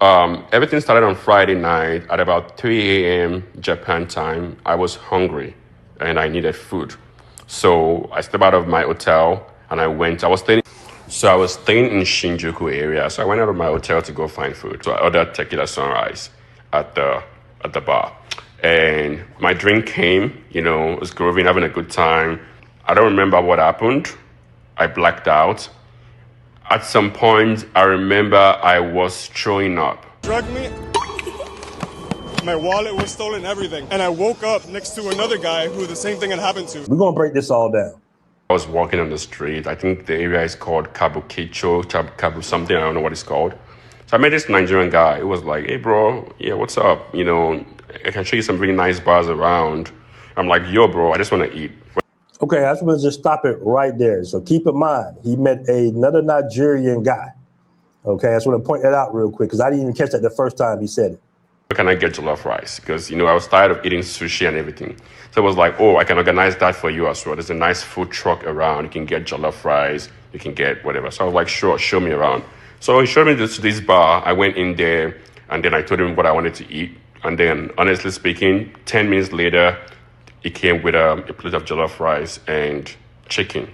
Everything started on Friday night at about 3 a.m. Japan time. I was hungry and I needed food. So I stepped out of my hotel and I was staying in Shinjuku area. So I went out of my hotel to go find food. So I ordered tequila sunrise at the bar. And my drink came, it was grooving, having a good time. I don't remember what happened. I blacked out. At some point, I remember I was throwing up. Drugged me. My wallet was stolen, everything. And I woke up next to another guy who the same thing had happened to. We're going to break this all down. I was walking on the street. I think the area is called Kabukicho, Kabu something. I don't know what it's called. So I met this Nigerian guy. He was like, hey, bro, yeah, what's up? I can show you some really nice bars around. I'm like, yo, bro, I just want to eat. Okay, I just want to just stop it right there. So keep in mind, he met another Nigerian guy. Okay, I just want to point that out real quick because I didn't even catch that the first time he said it. Where can I get jollof rice? Because, I was tired of eating sushi and everything. So I was like, oh, I can organize that for you as well. There's a nice food truck around. You can get jollof rice. You can get whatever. So I was like, sure, show me around. So he showed me this bar. I went in there and then I told him what I wanted to eat. And then, honestly speaking, 10 minutes later, he came with a plate of jollof rice and chicken.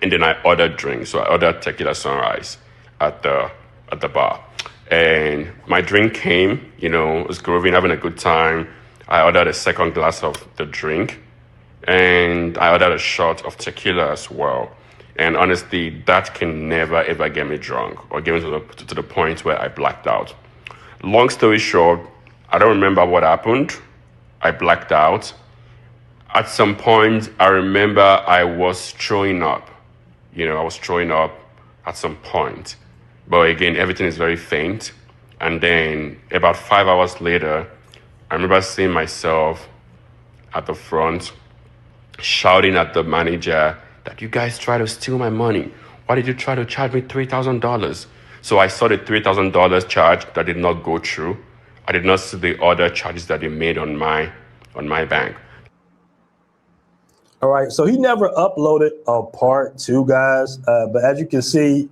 And then I ordered drinks. So I ordered tequila sunrise at the bar. And my drink came, it was grooving, having a good time. I ordered a second glass of the drink. And I ordered a shot of tequila as well. And honestly, that can never, ever get me drunk or get me to the point where I blacked out. Long story short, I don't remember what happened. I blacked out. At some point, I remember I was throwing up. I was throwing up at some point. But again, everything is very faint. And then about 5 hours later, I remember seeing myself at the front shouting at the manager that you guys tried to steal my money. Why did you try to charge me $3,000? So I saw the $3,000 charge that did not go through. I did not see the other charges that they made on my bank. All right, so he never uploaded a part two, guys. But as you can see,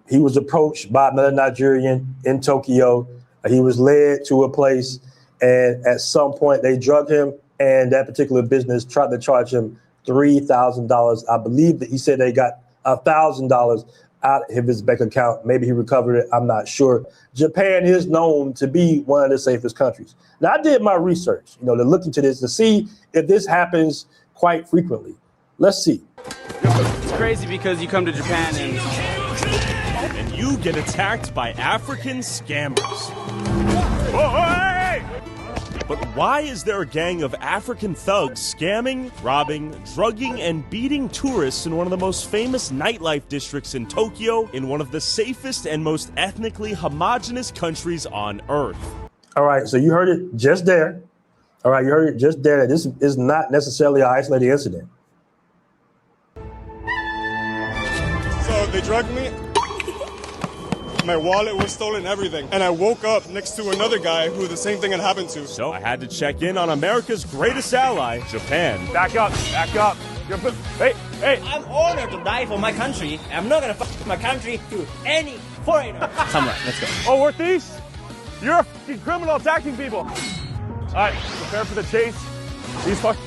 he was approached by another Nigerian in Tokyo. He was led to a place, and at some point they drugged him, and that particular business tried to charge him $3,000. I believe that he said they got $1,000 out of his bank account. Maybe he recovered it. I'm not sure. Japan is known to be one of the safest countries. Now, I did my research, to look into this to see if this happens quite frequently. Let's see. It's crazy because you come to Japan and you get attacked by African scammers. Oh, hey! But why is there a gang of African thugs scamming, robbing, drugging, and beating tourists in one of the most famous nightlife districts in Tokyo, in one of the safest and most ethnically homogenous countries on Earth? All right, so you heard it just there. All right, you heard it just there. This is not necessarily an isolated incident. So they drugged me. My wallet was stolen, everything. And I woke up next to another guy who the same thing had happened to. So I had to check in on America's greatest ally, Japan. Back up, back up. Hey, hey. I'm honored to die for my country. I'm not gonna fuck my country to any foreigner. Come on, let's go. Oh, we're thieves? You're a fucking criminal attacking people. All right, prepare for the chase. These fucking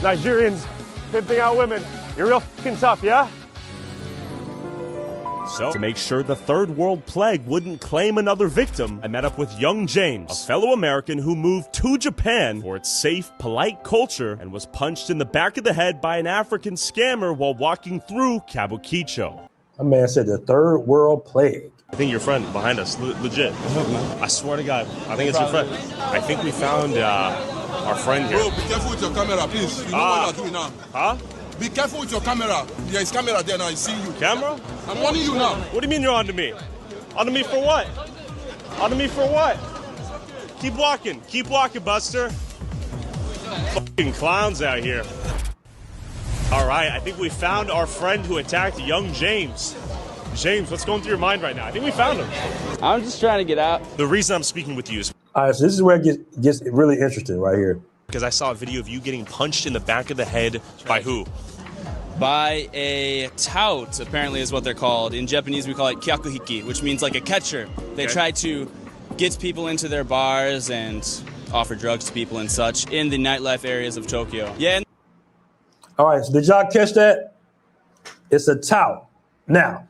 Nigerians pimping out women. You're real fucking tough, yeah? So, to make sure the third world plague wouldn't claim another victim, I met up with young James, a fellow American who moved to Japan for its safe, polite culture and was punched in the back of the head by an African scammer while walking through Kabukicho. A man said the third world plague. I think your friend behind us, legit. I swear to God, I think it's your friend. I think we found our friend here. Bro, be careful with your camera, please. You know what you're doing now. Huh? Be careful with your camera. There is camera there now. I see you. Camera? I'm warning you now. What do you mean you're onto me? Onto me for what? Onto me for what? Keep walking. Keep walking, Buster. Fucking clowns out here. All right, I think we found our friend who attacked young James. James, what's going through your mind right now? I think we found him. I'm just trying to get out. The reason I'm speaking with you is... All right, so this is where it gets really interesting right here. Because I saw a video of you getting punched in the back of the head by who? by a tout, apparently is what they're called. In Japanese, we call it kyakuhiki, which means like a catcher. They try to get people into their bars and offer drugs to people and such in the nightlife areas of Tokyo. Yeah. All right, so did y'all catch that? It's a tout. Now,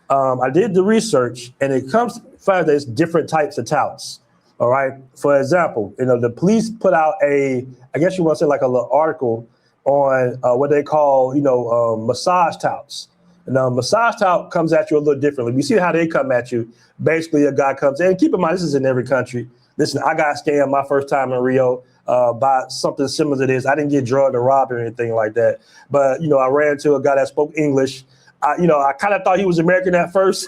I did the research, and it comes to find there's different types of touts. All right. For example, the police put out I guess you want to say like a little article on what they call, massage touts. And massage tout comes at you a little differently. We see how they come at you. Basically, a guy comes in. Keep in mind, this is in every country. Listen, I got scammed my first time in Rio by something similar to this. I didn't get drugged or robbed or anything like that. But, I ran into a guy that spoke English. I kind of thought he was American at first.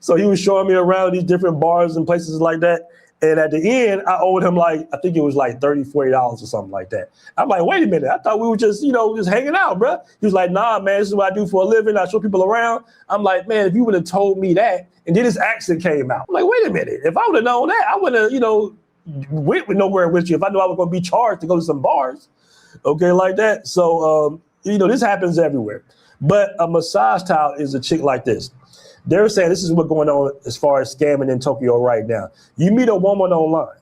So he was showing me around these different bars and places like that. And at the end, I owed him I think it was like $30, $40 or something like that. I'm like, wait a minute. I thought we were just, just hanging out, bro. He was like, nah, man, this is what I do for a living. I show people around. I'm like, man, if you would have told me that, and then his accent came out. I'm like, wait a minute. If I would have known that, I would have, went with nowhere with you if I knew I was going to be charged to go to some bars. Okay, like that. So, this happens everywhere. But a massage towel is a chick like this. They're saying this is what's going on as far as scamming in Tokyo right now. You meet a woman online,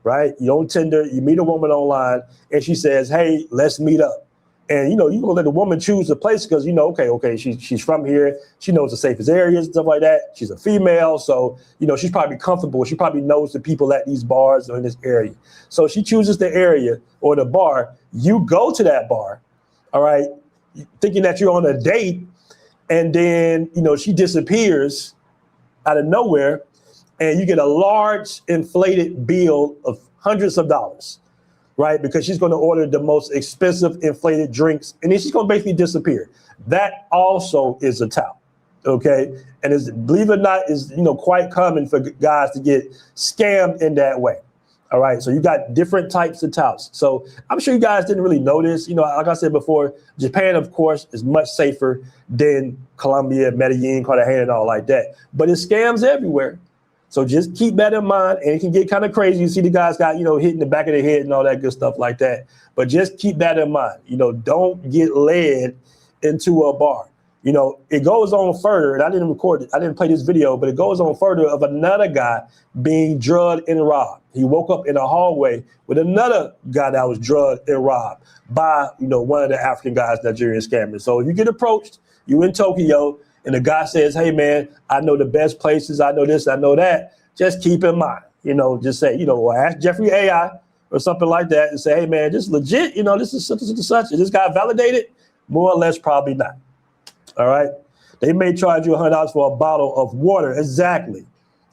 right? You on Tinder, you meet a woman online, and she says, hey, let's meet up. And, you're going to let the woman choose the place because, okay, she's from here. She knows the safest areas and stuff like that. She's a female, so, she's probably comfortable. She probably knows the people at these bars or in this area. So she chooses the area or the bar. You go to that bar, all right, thinking that you're on a date. And then, she disappears out of nowhere and you get a large inflated bill of hundreds of dollars, right? Because she's going to order the most expensive inflated drinks and then she's going to basically disappear. That also is a tout, okay? And believe it or not, is quite common for guys to get scammed in that way. All right, so you got different types of touts. So I'm sure you guys didn't really know this. Like I said before, Japan, of course, is much safer than Colombia, Medellin, Cartagena, and all like that. But it scams everywhere. So just keep that in mind, and it can get kind of crazy. You see the guys got, hitting the back of the head and all that good stuff like that. But just keep that in mind. Don't get led into a bar. It goes on further, and I didn't record it. I didn't play this video, but it goes on further of another guy being drugged and robbed. He woke up in a hallway with another guy that was drugged and robbed by, one of the African guys, Nigerian scammers. So if you get approached, you in Tokyo, and the guy says, hey, man, I know the best places. I know this, I know that. Just keep in mind, just say, ask Jeffrey AI or something like that and say, hey, man, this is legit. This is such and such. Is this guy validated? More or less, probably not. All right. They may charge you $100 for a bottle of water. Exactly.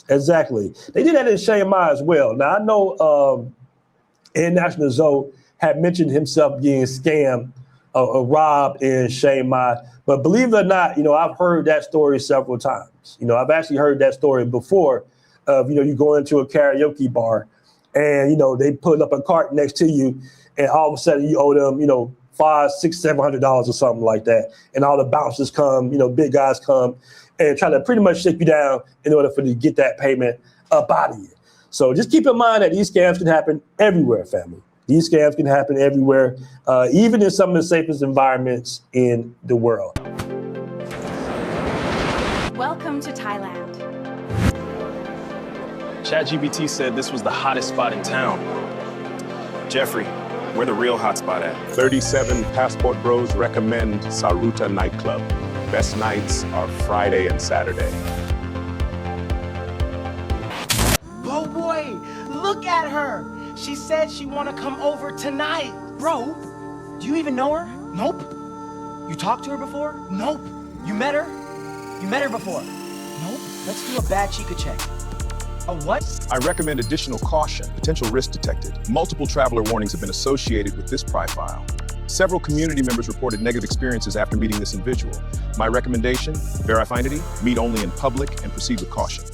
They did that in Chiang Mai as well. Now, I know International Zoe had mentioned himself being scammed or robbed in Chiang Mai. But believe it or not, I've heard that story several times. I've actually heard that story before of, you go into a karaoke bar and, they put up a cart next to you and all of a sudden you owe them, $500, $600, $700 or something like that. And all the bouncers come, big guys come and try to pretty much shake you down in order for you to get that payment up out of you. So just keep in mind that these scams can happen everywhere, family. These scams can happen everywhere, even in some of the safest environments in the world. Welcome to Thailand. ChatGPT said this was the hottest spot in town. Jeffrey, where the real hot spot at? 37 passport bros recommend Saruta nightclub. Best nights are Friday and Saturday. Oh boy, look at her. She said she want to come over tonight. Bro, do you even know her? Nope. You talked to her before? Nope. You met her? You met her before? Nope. Let's do a bad Chica check. A what? I recommend additional caution, potential risk detected. Multiple traveler warnings have been associated with this profile. Several community members reported negative experiences after meeting this individual. My recommendation, verify identity, meet only in public, and proceed with caution.